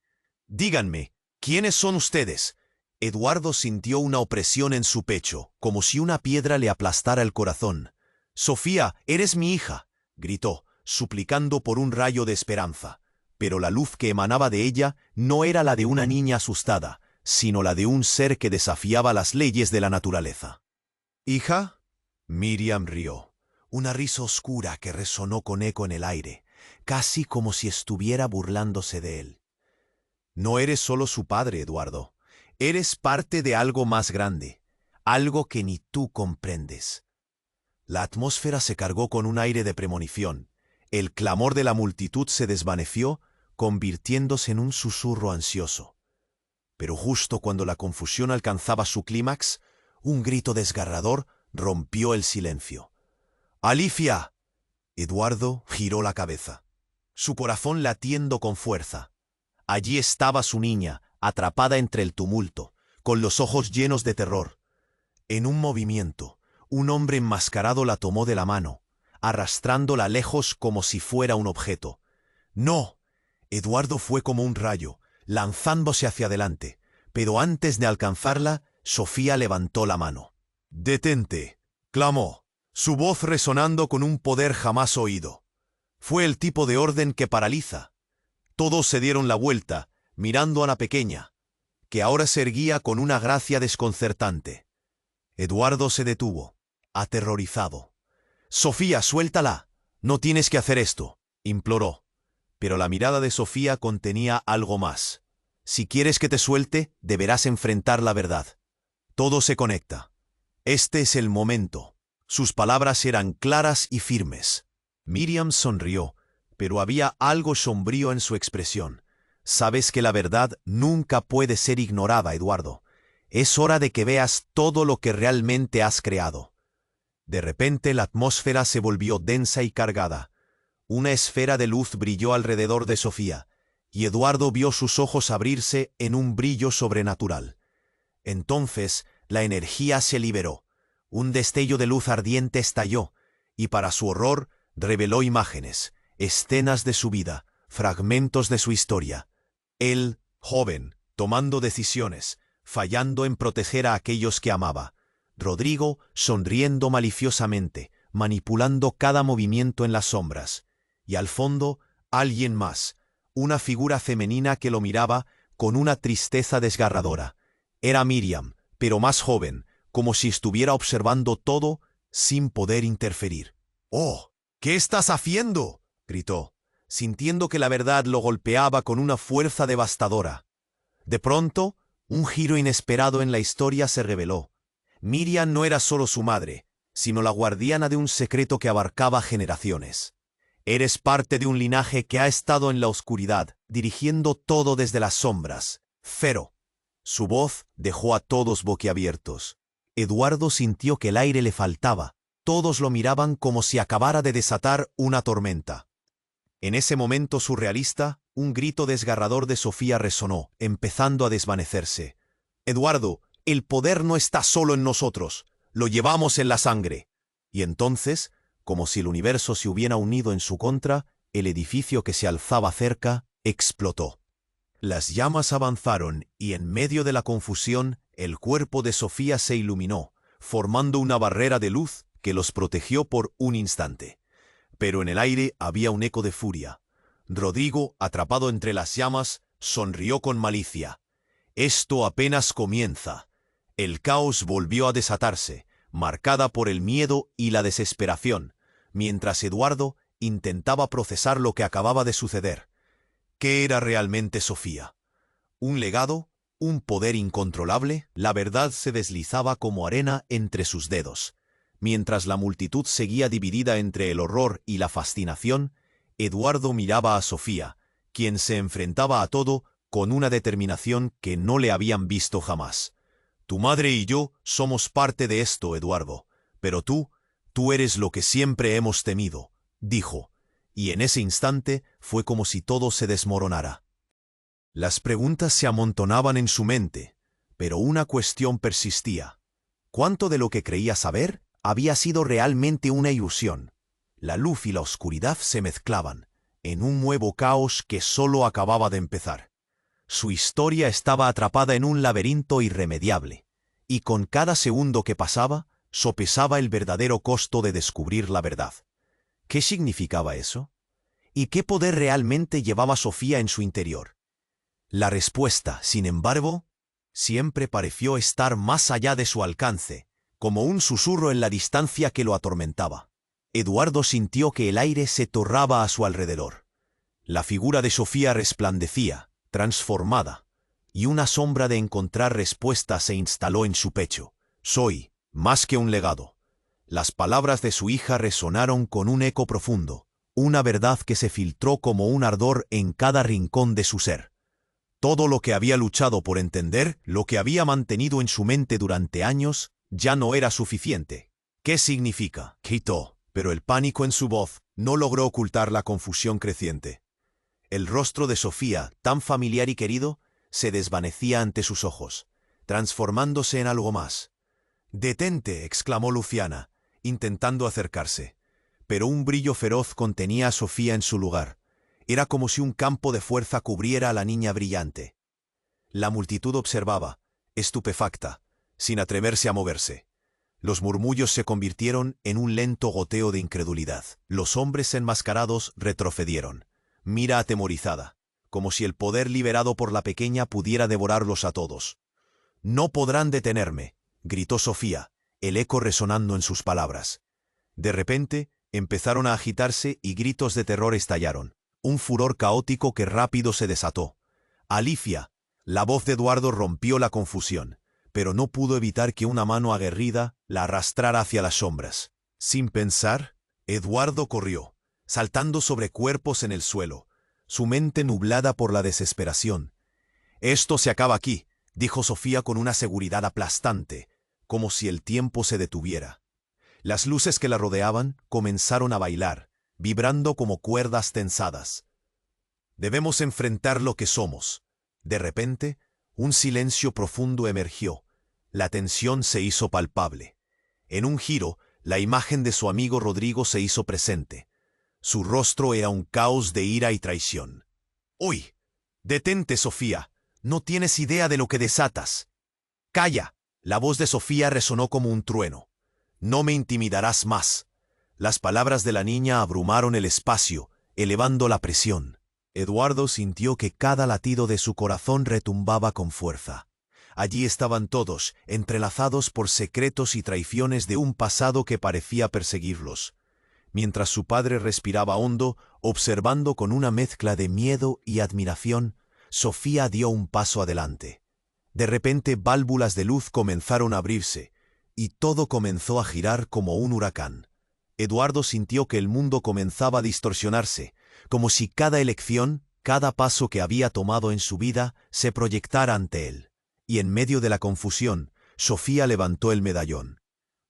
«Díganme, ¿quiénes son ustedes?». Eduardo sintió una opresión en su pecho, como si una piedra le aplastara el corazón. «Sofía, eres mi hija», gritó, suplicando por un rayo de esperanza. Pero la luz que emanaba de ella no era la de una niña asustada, sino la de un ser que desafiaba las leyes de la naturaleza. «¿Hija?». Miriam rió, una risa oscura que resonó con eco en el aire, casi como si estuviera burlándose de él. «No eres solo su padre, Eduardo. Eres parte de algo más grande, algo que ni tú comprendes». La atmósfera se cargó con un aire de premonición. El clamor de la multitud se desvaneció, convirtiéndose en un susurro ansioso. Pero justo cuando la confusión alcanzaba su clímax, un grito desgarrador rompió el silencio. «¡Alicia!». Eduardo giró la cabeza, su corazón latiendo con fuerza. Allí estaba su niña, atrapada entre el tumulto, con los ojos llenos de terror. En un movimiento, un hombre enmascarado la tomó de la mano, arrastrándola lejos como si fuera un objeto. «¡No!». Eduardo fue como un rayo, lanzándose hacia adelante, pero antes de alcanzarla, Sofía levantó la mano. «¡Detente!», clamó, su voz resonando con un poder jamás oído. Fue el tipo de orden que paraliza. Todos se dieron la vuelta, mirando a la pequeña, que ahora se erguía con una gracia desconcertante. Eduardo se detuvo, aterrorizado. «Sofía, suéltala. No tienes que hacer esto», imploró. Pero la mirada de Sofía contenía algo más. «Si quieres que te suelte, deberás enfrentar la verdad. Todo se conecta. Este es el momento». Sus palabras eran claras y firmes. Miriam sonrió, pero había algo sombrío en su expresión. «Sabes que la verdad nunca puede ser ignorada, Eduardo. Es hora de que veas todo lo que realmente has creado». De repente la atmósfera se volvió densa y cargada. Una esfera de luz brilló alrededor de Sofía, y Eduardo vio sus ojos abrirse en un brillo sobrenatural. Entonces la energía se liberó. Un destello de luz ardiente estalló, y para su horror reveló imágenes, escenas de su vida, fragmentos de su historia. Él, joven, tomando decisiones, fallando en proteger a aquellos que amaba. Rodrigo, sonriendo maliciosamente, manipulando cada movimiento en las sombras. Y al fondo, alguien más, una figura femenina que lo miraba con una tristeza desgarradora. Era Miriam, pero más joven, como si estuviera observando todo sin poder interferir. «¡Oh! ¿Qué estás haciendo?», gritó, sintiendo que la verdad lo golpeaba con una fuerza devastadora. De pronto, un giro inesperado en la historia se reveló. Miriam no era solo su madre, sino la guardiana de un secreto que abarcaba generaciones. Eres parte de un linaje que ha estado en la oscuridad, dirigiendo todo desde las sombras. Fero. Su voz dejó a todos boquiabiertos. Eduardo sintió que el aire le faltaba. Todos lo miraban como si acabara de desatar una tormenta. En ese momento surrealista, un grito desgarrador de Sofía resonó, empezando a desvanecerse. «Eduardo, el poder no está solo en nosotros, lo llevamos en la sangre». Y entonces, como si el universo se hubiera unido en su contra, el edificio que se alzaba cerca explotó. Las llamas avanzaron y en medio de la confusión, el cuerpo de Sofía se iluminó, formando una barrera de luz que los protegió por un instante. Pero en el aire había un eco de furia. Rodrigo, atrapado entre las llamas, sonrió con malicia. Esto apenas comienza. El caos volvió a desatarse, marcada por el miedo y la desesperación, mientras Eduardo intentaba procesar lo que acababa de suceder. ¿Qué era realmente Sofía? ¿Un legado? ¿Un poder incontrolable? La verdad se deslizaba como arena entre sus dedos. Mientras la multitud seguía dividida entre el horror y la fascinación, Eduardo miraba a Sofía, quien se enfrentaba a todo con una determinación que no le habían visto jamás. Tu madre y yo somos parte de esto, Eduardo, pero tú eres lo que siempre hemos temido, dijo, y en ese instante fue como si todo se desmoronara. Las preguntas se amontonaban en su mente, pero una cuestión persistía. ¿Cuánto de lo que creía saber había sido realmente una ilusión? La luz y la oscuridad se mezclaban, en un nuevo caos que solo acababa de empezar. Su historia estaba atrapada en un laberinto irremediable, y con cada segundo que pasaba, sopesaba el verdadero costo de descubrir la verdad. ¿Qué significaba eso? ¿Y qué poder realmente llevaba Sofía en su interior? La respuesta, sin embargo, siempre pareció estar más allá de su alcance, como un susurro en la distancia que lo atormentaba. Eduardo sintió que el aire se torraba a su alrededor. La figura de Sofía resplandecía, transformada, y una sombra de encontrar respuesta se instaló en su pecho. Soy más que un legado. Las palabras de su hija resonaron con un eco profundo, una verdad que se filtró como un ardor en cada rincón de su ser. Todo lo que había luchado por entender, lo que había mantenido en su mente durante años, ya no era suficiente. ¿Qué significa? Gritó, pero el pánico en su voz no logró ocultar la confusión creciente. El rostro de Sofía, tan familiar y querido, se desvanecía ante sus ojos, transformándose en algo más. «Detente», exclamó Luciana, intentando acercarse. Pero un brillo feroz contenía a Sofía en su lugar. Era como si un campo de fuerza cubriera a la niña brillante. La multitud observaba, estupefacta, sin atreverse a moverse. Los murmullos se convirtieron en un lento goteo de incredulidad. Los hombres enmascarados retrocedieron, mira atemorizada, como si el poder liberado por la pequeña pudiera devorarlos a todos. «No podrán detenerme», gritó Sofía, el eco resonando en sus palabras. De repente, empezaron a agitarse y gritos de terror estallaron. Un furor caótico que rápido se desató. «Alicia», la voz de Eduardo rompió la confusión, pero no pudo evitar que una mano aguerrida la arrastrara hacia las sombras. Sin pensar, Eduardo corrió, saltando sobre cuerpos en el suelo, su mente nublada por la desesperación. «Esto se acaba aquí», dijo Sofía con una seguridad aplastante, como si el tiempo se detuviera. Las luces que la rodeaban comenzaron a bailar, vibrando como cuerdas tensadas. «Debemos enfrentar lo que somos». De repente, un silencio profundo emergió. La tensión se hizo palpable. En un giro, la imagen de su amigo Rodrigo se hizo presente. Su rostro era un caos de ira y traición. «¡Uy! Detente, Sofía. No tienes idea de lo que desatas». «¡Calla!». La voz de Sofía resonó como un trueno. «No me intimidarás más». Las palabras de la niña abrumaron el espacio, elevando la presión. Eduardo sintió que cada latido de su corazón retumbaba con fuerza. Allí estaban todos, entrelazados por secretos y traiciones de un pasado que parecía perseguirlos. Mientras su padre respiraba hondo, observando con una mezcla de miedo y admiración, Sofía dio un paso adelante. De repente válvulas de luz comenzaron a abrirse, y todo comenzó a girar como un huracán. Eduardo sintió que el mundo comenzaba a distorsionarse, como si cada elección, cada paso que había tomado en su vida, se proyectara ante él. Y en medio de la confusión, Sofía levantó el medallón.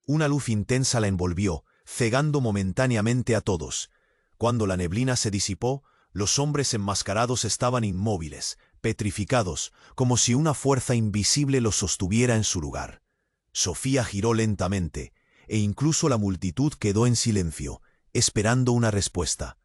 Una luz intensa la envolvió, cegando momentáneamente a todos. Cuando la neblina se disipó, los hombres enmascarados estaban inmóviles, petrificados, como si una fuerza invisible los sostuviera en su lugar. Sofía giró lentamente, e incluso la multitud quedó en silencio, esperando una respuesta.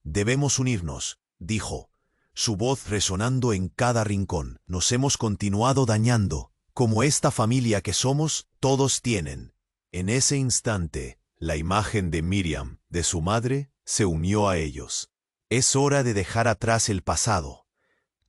«Debemos unirnos», dijo, su voz resonando en cada rincón. «Nos hemos continuado dañando, como esta familia que somos, todos tienen». En ese instante, la imagen de Miriam, de su madre, se unió a ellos. «Es hora de dejar atrás el pasado.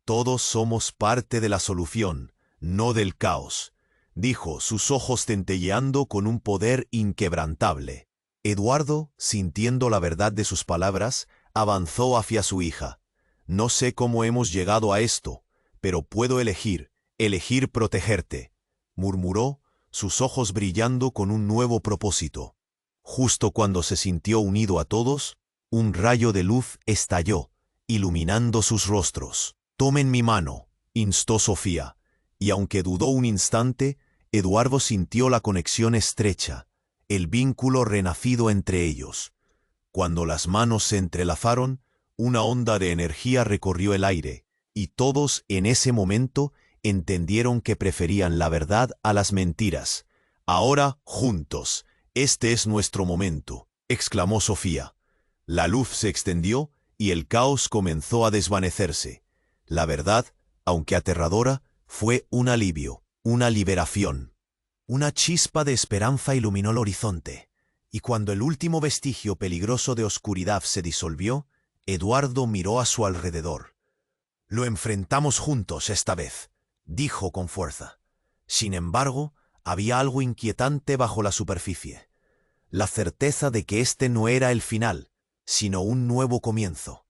Todos somos parte de la solución, no del caos», dijo, sus ojos centelleando con un poder inquebrantable. Eduardo, sintiendo la verdad de sus palabras, avanzó hacia su hija. «No sé cómo hemos llegado a esto, pero puedo elegir protegerte», murmuró, sus ojos brillando con un nuevo propósito. Justo cuando se sintió unido a todos, un rayo de luz estalló, iluminando sus rostros. «Tomen mi mano», instó Sofía, y aunque dudó un instante, Eduardo sintió la conexión estrecha, el vínculo renacido entre ellos. Cuando las manos se entrelazaron, una onda de energía recorrió el aire, y todos en ese momento entendieron que preferían la verdad a las mentiras. «Ahora, juntos, este es nuestro momento», exclamó Sofía. La luz se extendió y el caos comenzó a desvanecerse. La verdad, aunque aterradora, fue un alivio, una liberación. Una chispa de esperanza iluminó el horizonte, y cuando el último vestigio peligroso de oscuridad se disolvió, Eduardo miró a su alrededor. «Lo enfrentamos juntos esta vez», dijo con fuerza. Sin embargo, había algo inquietante bajo la superficie. La certeza de que este no era el final, sino un nuevo comienzo.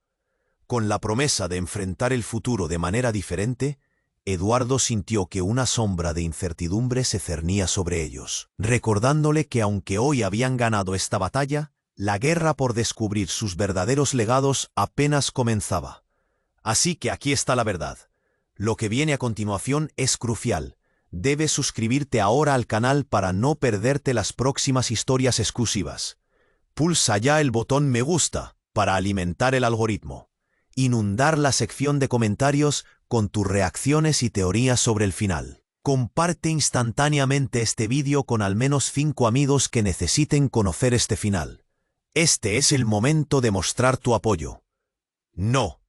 Con la promesa de enfrentar el futuro de manera diferente, Eduardo sintió que una sombra de incertidumbre se cernía sobre ellos, recordándole que aunque hoy habían ganado esta batalla, la guerra por descubrir sus verdaderos legados apenas comenzaba. Así que aquí está la verdad. Lo que viene a continuación es crucial. Debes suscribirte ahora al canal para no perderte las próximas historias exclusivas. Pulsa ya el botón me gusta para alimentar el algoritmo. Inundar la sección de comentarios con tus reacciones y teorías sobre el final. Comparte instantáneamente este vídeo con al menos 5 amigos que necesiten conocer este final. Este es el momento de mostrar tu apoyo. No